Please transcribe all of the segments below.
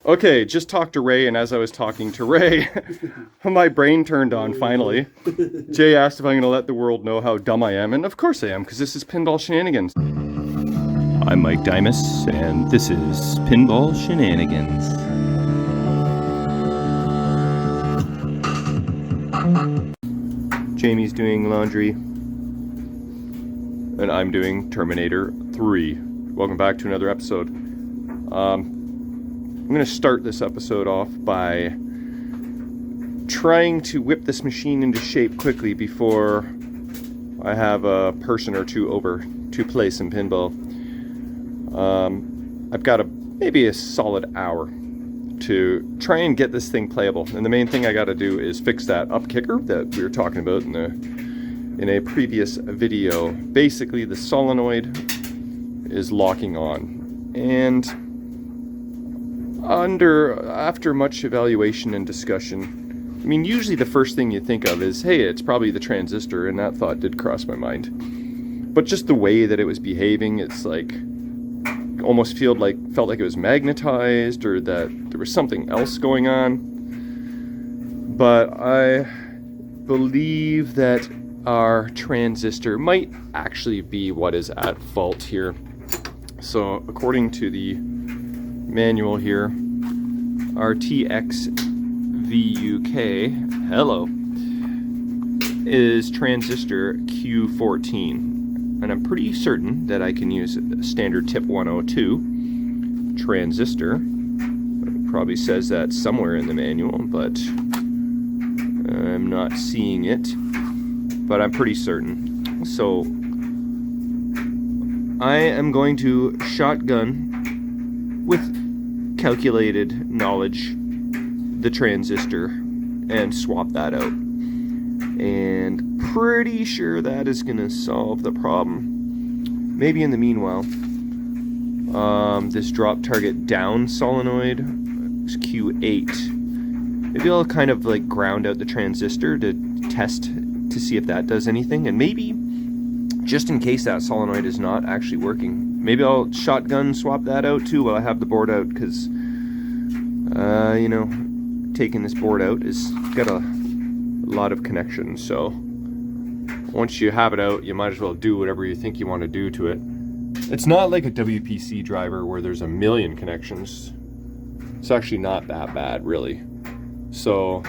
Okay, just talked to Ray, and as I was talking to Ray, my brain turned on finally. Jay asked if I'm going to let the world know how dumb I am, and of course I am, because this is Pinball Shenanigans. I'm Mike Dimas, and this is Pinball Shenanigans. Jamie's doing laundry, and I'm doing Terminator 3. Welcome back to another episode. I'm going to start this episode off by trying to whip this machine into shape quickly before I have a person or two over to play some pinball. I've got maybe a solid hour to try and get this thing playable, and the main thing I got to do is fix that up kicker that we were talking about in a previous video. Basically, the solenoid is locking on, and after much evaluation and discussion, I mean, usually the first thing you think of is, hey, it's probably the transistor, and that thought did cross my mind. But just the way that it was behaving, it's like almost felt like it was magnetized, or that there was something else going on. But I believe that our transistor might actually be what is at fault here. So according to the manual here, our TXVUK, hello, is transistor Q14. And I'm pretty certain that I can use a standard tip 102 transistor. It probably says that somewhere in the manual, but I'm not seeing it. But I'm pretty certain. So I am going to shotgun with calculated knowledge the transistor and swap that out. And pretty sure that is going to solve the problem. Maybe in the meanwhile, this drop target down solenoid is Q8. Maybe I'll kind of like ground out the transistor to test to see if that does anything. And maybe, just in case that solenoid is not actually working, maybe I'll shotgun swap that out too while I have the board out, because, you know, taking this board out is got a lot of connections. So once you have it out, you might as well do whatever you think you want to do to it. It's not like a WPC driver where there's a million connections. It's actually not that bad, really. So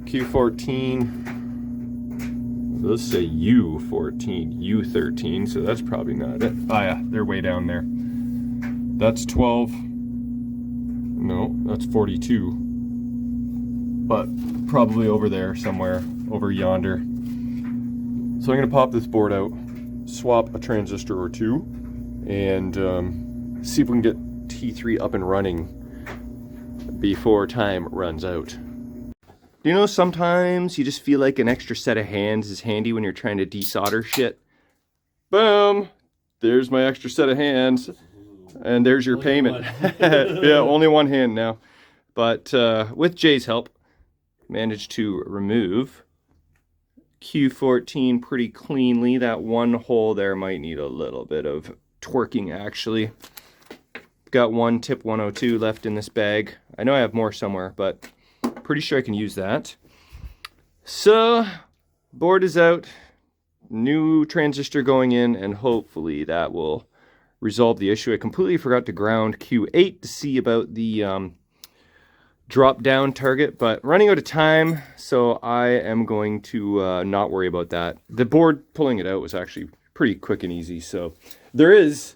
Q14, let's say U14, U13, so that's probably not it. Oh yeah, they're way down there. That's 12. No, that's 42. But probably over there somewhere, over yonder. So I'm going to pop this board out, swap a transistor or two, and see if we can get T3 up and running before time runs out. You know, sometimes you just feel like an extra set of hands is handy when you're trying to desolder shit. Boom! There's my extra set of hands, and there's your payment. Yeah, only one hand now. But with Jay's help, managed to remove Q14 pretty cleanly. That one hole there might need a little bit of twerking, actually. Got one tip 102 left in this bag. I know I have more somewhere, but pretty sure I can use that. So, board is out, new transistor going in, and hopefully that will resolve the issue. I completely forgot to ground Q8 to see about the drop down target, but running out of time, so I am going to not worry about that. The board pulling it out was actually pretty quick and easy, so there is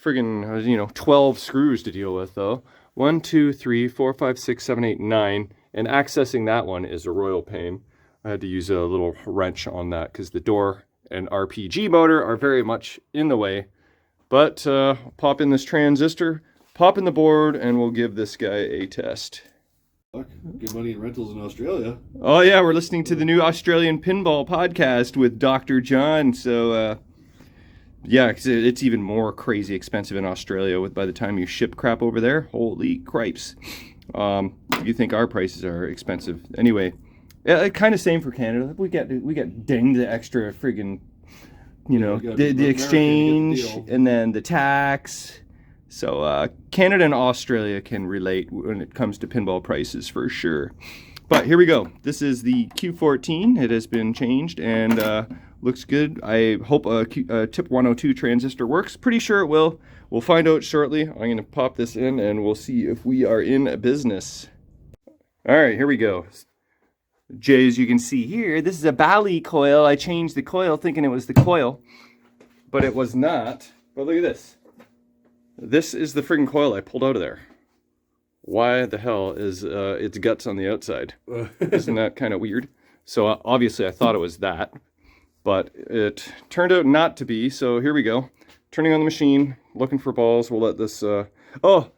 friggin', you know, 12 screws to deal with, though. 1, 2, 3, 4, 5, 6, 7, 8, 9, and accessing that one is a royal pain. I had to use a little wrench on that because the door and RPG motor are very much in the way. But pop in this transistor, pop in the board, and we'll give this guy a test. Good money in rentals in Australia. Oh yeah, we're listening to the new Australian Pinball podcast with Dr. John. So yeah, 'cause it's even more crazy expensive in Australia by the time you ship crap over there. Holy cripes. You think our prices are expensive. Anyway, yeah, kind of same for Canada. We get dinged the extra friggin', you know, the exchange and then the tax. So Canada and Australia can relate when it comes to pinball prices for sure. But here we go. This is the Q14. It has been changed and looks good. I hope a tip 102 transistor works. Pretty sure it will. We'll find out shortly. I'm going to pop this in and we'll see if we are in business. All right, here we go. Jay, as you can see here, this is a Bally coil. I changed the coil thinking it was the coil, but it was not. But look at this. This is the friggin' coil I pulled out of there. Why the hell is its guts on the outside? Isn't that kind of weird? So obviously I thought it was that, but it turned out not to be. So here we go. Turning on the machine, looking for balls. We'll let this... Oh,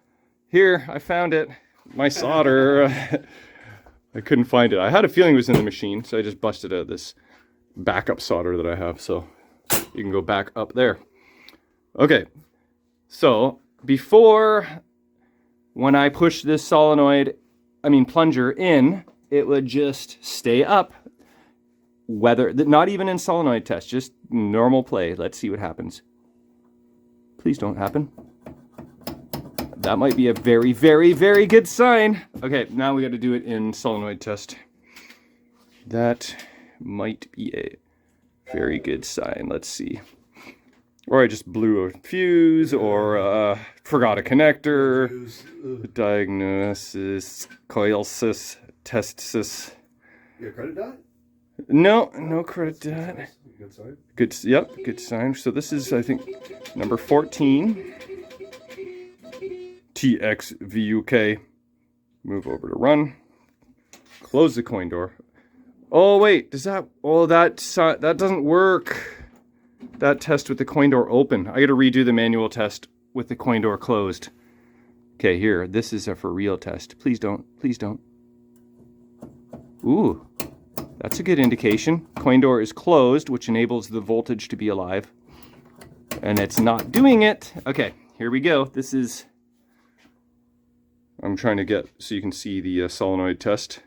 here, I found it. My solder. I couldn't find it. I had a feeling it was in the machine, so I just busted out this backup solder that I have. So you can go back up there. Okay. So before, when I push this plunger in, it would just stay up. Not even in solenoid test, just normal play. Let's see what happens. Please don't happen. That might be a very, very, very good sign. Okay, now we got to do it in solenoid test. That might be a very good sign. Let's see. Or I just blew a fuse, or forgot a connector. Diagnosis, coil sys, test sys. You got a credit dot? No credit dot. Good sign. Good sign. So this is, I think, number 14. TXVUK. Move over to run. Close the coin door. Oh wait, that doesn't work. That test with the coin door open. I gotta redo the manual test with the coin door closed. Okay, here, this is a for real test. Please don't. Ooh, that's a good indication. Coin door is closed, which enables the voltage to be alive. And it's not doing it. Okay, here we go. This is... I'm trying to get so you can see the solenoid test.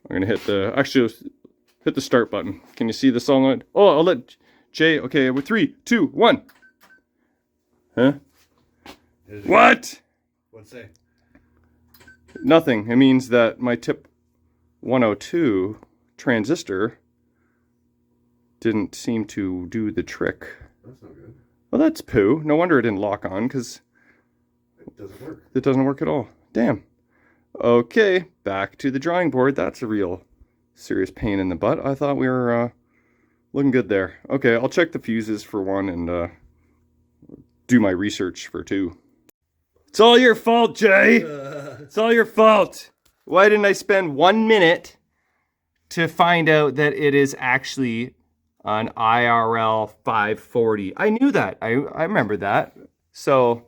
I'm gonna hit the start button. Can you see the solenoid? Oh, I'll let Jay. Okay, with 3, 2, 1. Huh? What? What's it say? Nothing. It means that my tip 102 transistor didn't seem to do the trick. That's not good. Well, that's poo. No wonder it didn't lock on, because It doesn't work. it doesn't work at all. Damn. Okay, back to the drawing board. That's a real serious pain in the butt. I thought we were looking good there. Okay, I'll check the fuses for 1 and do my research for 2. It's all your fault, Jay. It's all your fault. Why didn't I spend 1 minute to find out that it is actually an IRL 540? I knew that. I remember that. So,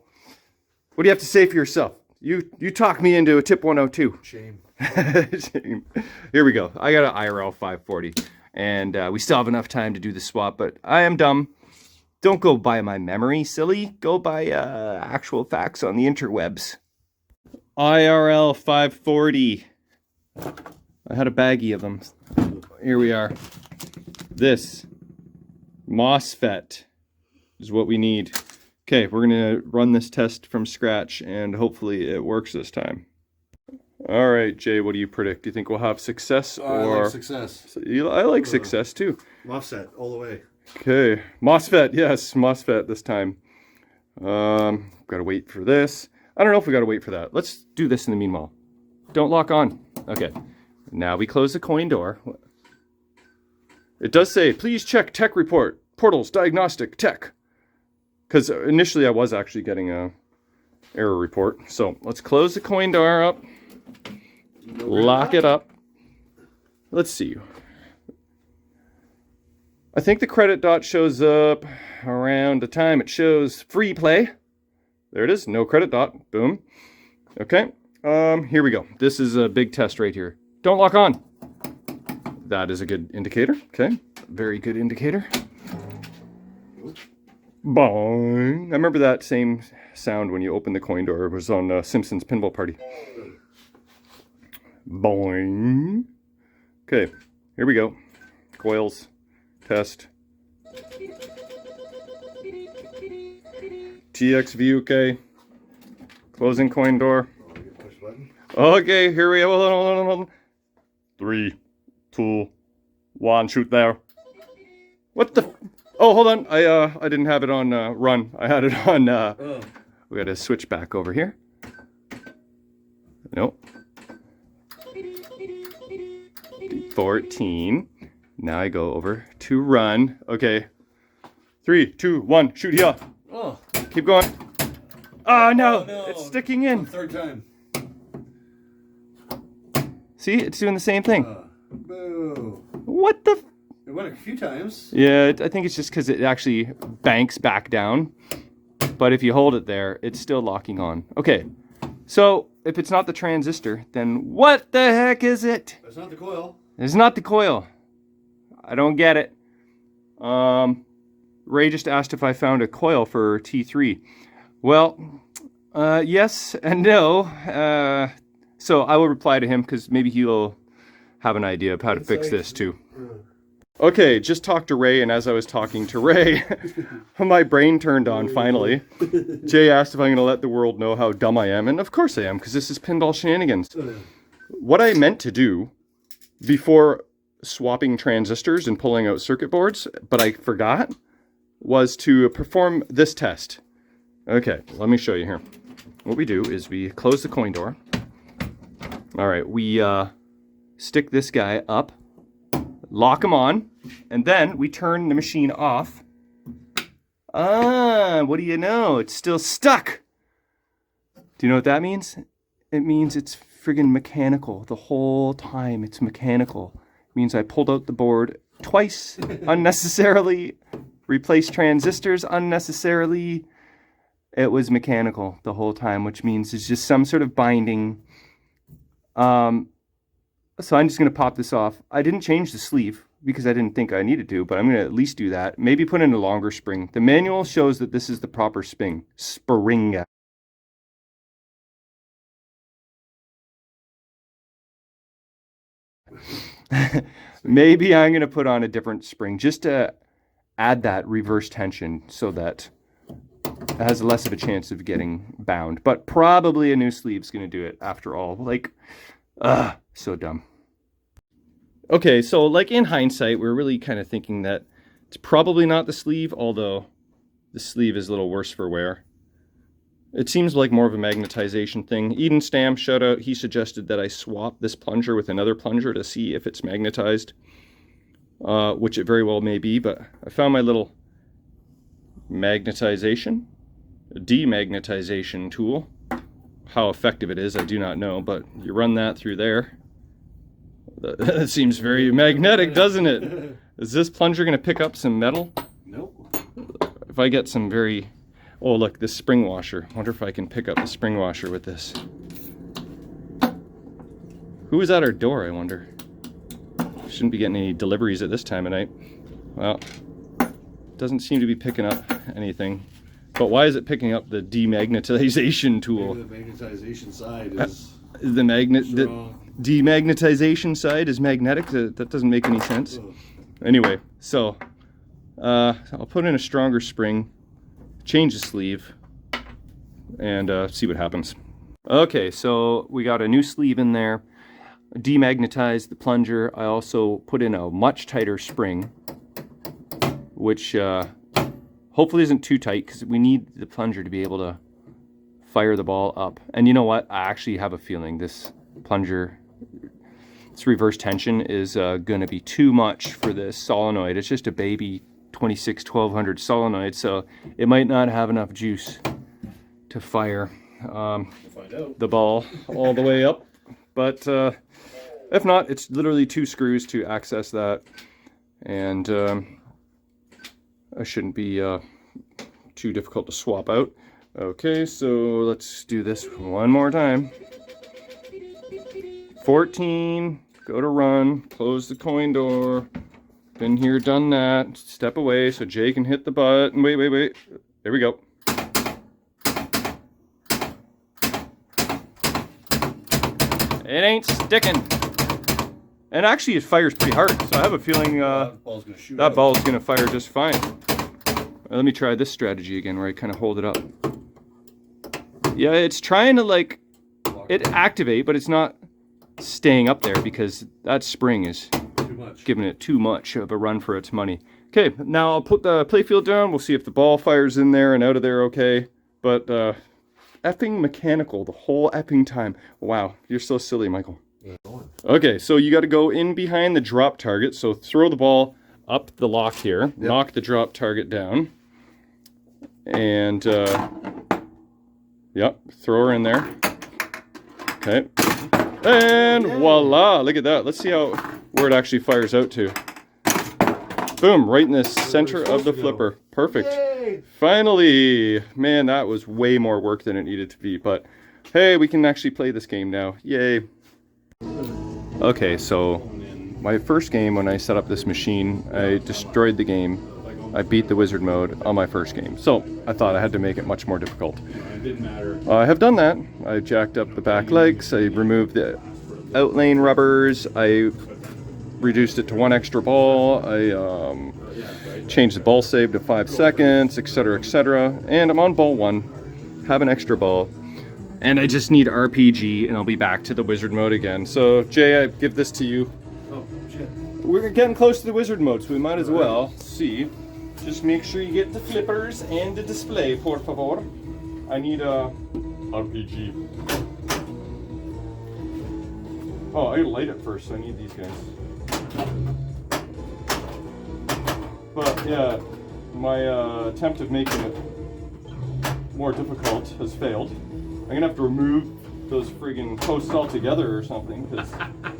what do you have to say for yourself? You talked me into a tip 102. Shame. Shame. Here we go. I got an IRL 540. And we still have enough time to do the swap, but I am dumb. Don't go by my memory, silly. Go by actual facts on the interwebs. IRL 540. I had a baggie of them. Here we are. This MOSFET is what we need. Okay, we're going to run this test from scratch, and hopefully it works this time. All right, Jay, what do you predict? Do you think we'll have success? I like success. I like success, too. MOSFET, all the way. Okay, MOSFET, yes, MOSFET this time. Gotta wait for this. I don't know if we gotta wait for that. Let's do this in the meanwhile. Don't lock on. Okay, now we close the coin door. It does say, please check tech report, portals, diagnostic, tech. Because initially I was actually getting a error report. So let's close the coin door up, lock it up. Let's see. I think the credit dot shows up around the time it shows free play. There it is, no credit dot, boom. Okay, here we go. This is a big test right here. Don't lock on. That is a good indicator, okay. Very good indicator. Boing. I remember that same sound when you open the coin door. It was on Simpsons Pinball Party. Boing. Okay, here we go. Coils. Test. TXV, okay. Closing coin door. Oh, you push button. Okay, here we go. Hold on. 3, 2, 1, shoot there. What the? Oh, hold on. I didn't have it on run. I had it on. We got to switch back over here. Nope. 14. Now I go over to run. Okay. 3, 2, 1, shoot here. Oh. Keep going. Oh no, Oh, no. it's sticking in. Third time. See, it's doing the same thing. Boo. What the? It went a few times. Yeah, I think it's just because it actually banks back down. But if you hold it there, it's still locking on. Okay, so if it's not the transistor, then what the heck is it? It's not the coil. It's not the coil. I don't get it. Ray just asked if I found a coil for T3. Well, yes and no. So I will reply to him because maybe he'll have an idea of how to fix this too. Okay, just talked to Ray, and as I was talking to Ray, my brain turned on finally. Jay asked if I'm going to let the world know how dumb I am, and of course I am, because this is pinball shenanigans. What I meant to do before swapping transistors and pulling out circuit boards, but I forgot, was to perform this test. Okay, let me show you here. What we do is we close the coin door. All right, we stick this guy up, lock him on, and then we turn the machine off. Ah, what do you know? It's still stuck. Do you know what that means? It means it's friggin' mechanical. The whole time it's mechanical. It means I pulled out the board twice unnecessarily, replaced transistors unnecessarily. It was mechanical the whole time, which means it's just some sort of binding. So I'm just going to pop this off. I didn't change the sleeve because I didn't think I needed to, but I'm going to at least do that. Maybe put in a longer spring. The manual shows that this is the proper spring. Spring. Maybe I'm going to put on a different spring just to add that reverse tension so that it has less of a chance of getting bound. But probably a new sleeve's going to do it after all. Like, so dumb. Okay, so like in hindsight, we're really kind of thinking that it's probably not the sleeve, although the sleeve is a little worse for wear. It seems like more of a magnetization thing. Eden Stam, shout out, he suggested that I swap this plunger with another plunger to see if it's magnetized, which it very well may be, but I found my little magnetization, demagnetization tool. How effective it is, I do not know, but you run that through there. That seems very magnetic, doesn't it? Is this plunger going to pick up some metal? Nope. If I get some very... Oh, look, this spring washer. Wonder if I can pick up the spring washer with this. Who is at our door, I wonder? Shouldn't be getting any deliveries at this time of night. Well, doesn't seem to be picking up anything. But why is it picking up the demagnetization tool? Maybe the magnetization side is The magnet... strong. Demagnetization side is magnetic? That doesn't make any sense. Anyway, so I'll put in a stronger spring, change the sleeve, and see what happens. Okay, so we got a new sleeve in there, demagnetized the plunger. I also put in a much tighter spring, which hopefully isn't too tight because we need the plunger to be able to fire the ball up. And you know what? I actually have a feeling this plunger, this reverse tension is going to be too much for this solenoid. It's just a baby 26-1200 solenoid, so it might not have enough juice to fire the ball all the way up. But if not, it's literally 2 screws to access that, and it shouldn't be too difficult to swap out. Okay, so let's do this one more time. 14, go to run, close the coin door. Been here, done that. Step away so Jay can hit the button. Wait. There we go. It ain't sticking. And actually it fires pretty hard, so I have a feeling Ball's gonna shoot that out. ball is going to fire just fine. Let me try this strategy again where I kind of hold it up. Yeah, it's trying to like, it activate, but it's not staying up there because that spring is Too much. giving it too much of a run for its money. Okay, now I'll put the playfield down. We'll see if the ball fires in there and out of there okay. But effing mechanical the whole effing time. Wow, you're so silly, Michael. Okay, so you got to go in behind the drop target. So throw the ball up the lock here, knock the drop target down, and yep, throw her in there. Okay, and voila! Look at that. Let's see where it actually fires out to. Boom! Right in the center of the flipper. Perfect. Yay! Finally, man, that was way more work than it needed to be. But hey, we can actually play this game now. Yay! Okay, so my first game when I set up this machine, I destroyed the game. I beat the wizard mode on my first game. So I thought I had to make it much more difficult. I have done that. I jacked up the back legs. I removed the outlane rubbers. I reduced it to 1 extra ball. I changed the ball save to 5 seconds, etc., etc. And I'm on ball 1. Have an extra ball. And I just need RPG, and I'll be back to the wizard mode again. So, Jay, I give this to you. Oh, shit. We're getting close to the wizard mode, so we might as well see. Just make sure you get the flippers and the display, por favor. I need a RPG. Oh, I gotta light it first, so I need these guys. But, yeah, my attempt of making it more difficult has failed. I'm gonna have to remove those friggin' posts altogether or something, because...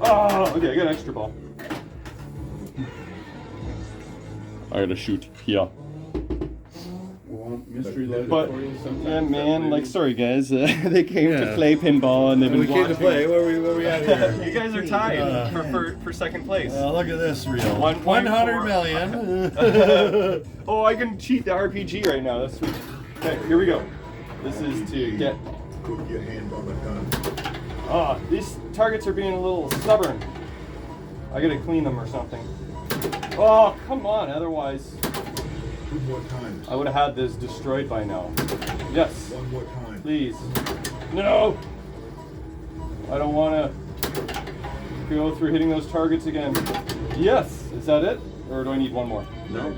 Oh, okay, I got an extra ball. I gotta shoot here. Mystery light But, for you sometime. yeah, man, like, sorry guys, they came to play pinball and they've been We came to watching. play. Where we at here? You guys are tied for second place. Look at this reel. 1.4 million. Oh, I can cheat the RPG right now, that's sweet. Okay, here we go. This is to get... Put your hand on the gun. Ah, these targets are being a little stubborn. I gotta clean them or something. Oh, come on, otherwise 2 more times. I would have had this destroyed by now. Yes, 1 more time. please. No! I don't want to go through hitting those targets again. Yes! Is that it? Or do I need one more? No.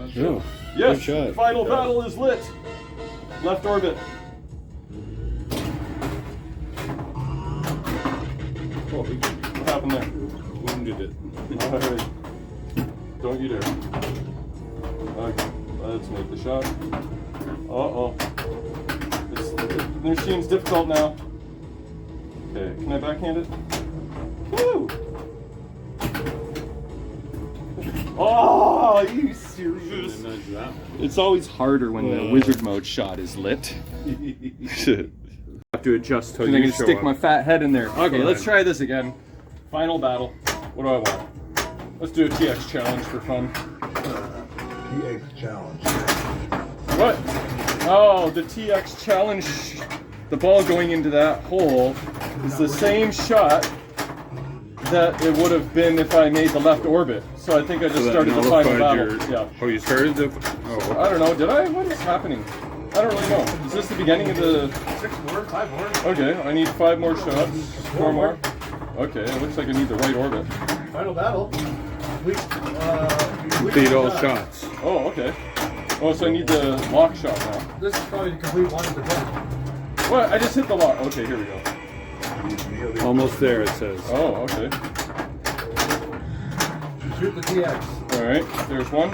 Yes! Good shot. Final battle is lit! Left orbit. Oh, What happened there? wounded it. Alright. Don't you dare. Okay, let's make the shot. Uh-oh. The machine's difficult now. Okay, can I backhand it? Woo! Oh, are you serious? Nudge that one. It's always harder when the wizard mode shot is lit. Have to adjust till and I'm you gonna show stick up. my fat head in there. Okay, Go let's ahead. try this again. Final battle. What do I want? Let's do a TX challenge for fun. TX challenge. What? Oh, the TX challenge. The ball going into that hole is the same shot that it would have been if I made the left orbit. So I think I just started the final battle. Yeah. Oh, you started the. Oh, I don't know. Did I? What is happening? I don't really know. Is this the beginning of the... 6 more, 5 more. Okay, I need 5 more shots. 4 more. Okay, it looks like I need the right orbit. Final battle. Complete all shots. Oh, okay. Oh, so I need the lock shot now. This is probably the complete 1 to 10. What? I just hit the lock. Okay, here we go. Almost there, it says. Oh, okay. Shoot the TX. All right, there's one.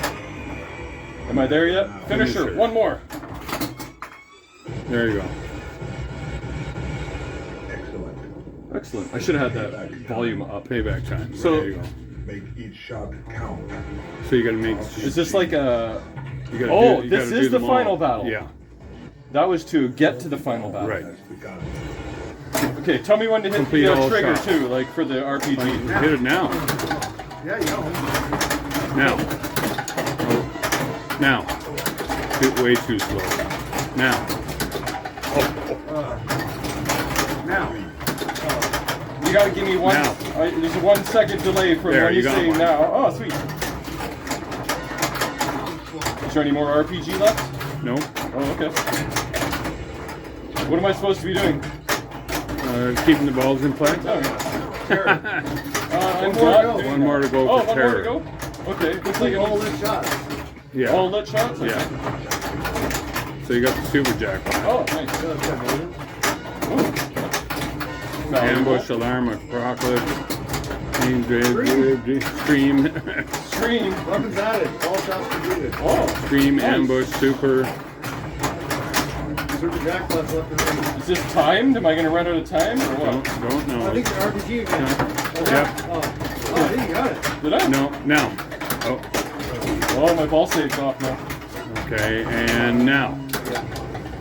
Am I there yet? Finisher. Finisher. One more. There you go. Excellent. Excellent. I should have had that volume up. Payback time. So- there you go. Make each shot count. So you got to make. Is this like a... You gotta Oh, you this gotta is do the them final all. battle. Yeah. That was to get to the final battle. Right. That's begun. Okay, tell me when to hit Complete the all trigger shots. too, like for the RPG. Hit it now. Yeah, you know. Now. Oh. Now. Hit way too slow. Now. Now. You gotta give me one. Now. There's a 1 second delay from There, when you you got say one. now. Oh, sweet. Is there any more RPG left? No. Oh, okay. What am I supposed to be doing? Keeping the balls in place. Oh, yeah. I'm more to not go. doing One more to go Oh, for one terror. more to go? Okay. Looks like All it lit shots. Yeah. all lit shots? Okay. Yeah. So you got the super jackpot. Oh, nice. Ooh. Ambush, alarm, apocalypse, stream, Stream. Weapons added. All shots completed. Oh. stream, Nice. ambush, super. Super jackpots left and right. Is this timed? Am I going to run out of time or what? Don't know. I think the RPG again. Yep. Oh, you got it. Did I? No. Now. Oh. Oh, my ball save's off now. Okay. And now.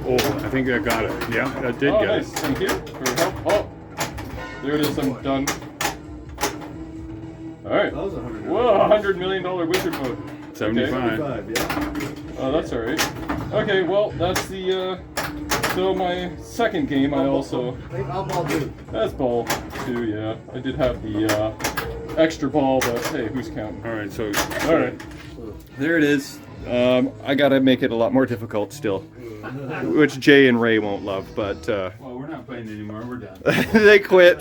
Oh, I think I got it. Yeah, that did Oh, get nice. it. Thank you for your help. Oh, there it is. I'm done. All right. That was 100. Whoa, $100 million wizard mode. 75. 75, yeah. Oh, that's all right. Okay, well, that's the, so my second game, I also, I'll ball too. that's ball too, yeah. I did have the, extra ball, but hey, who's counting? All right. So. All right. There it is. I gotta make it a lot more difficult still, which Jay and Ray won't love, but Well, we're not playing anymore. We're done. they quit.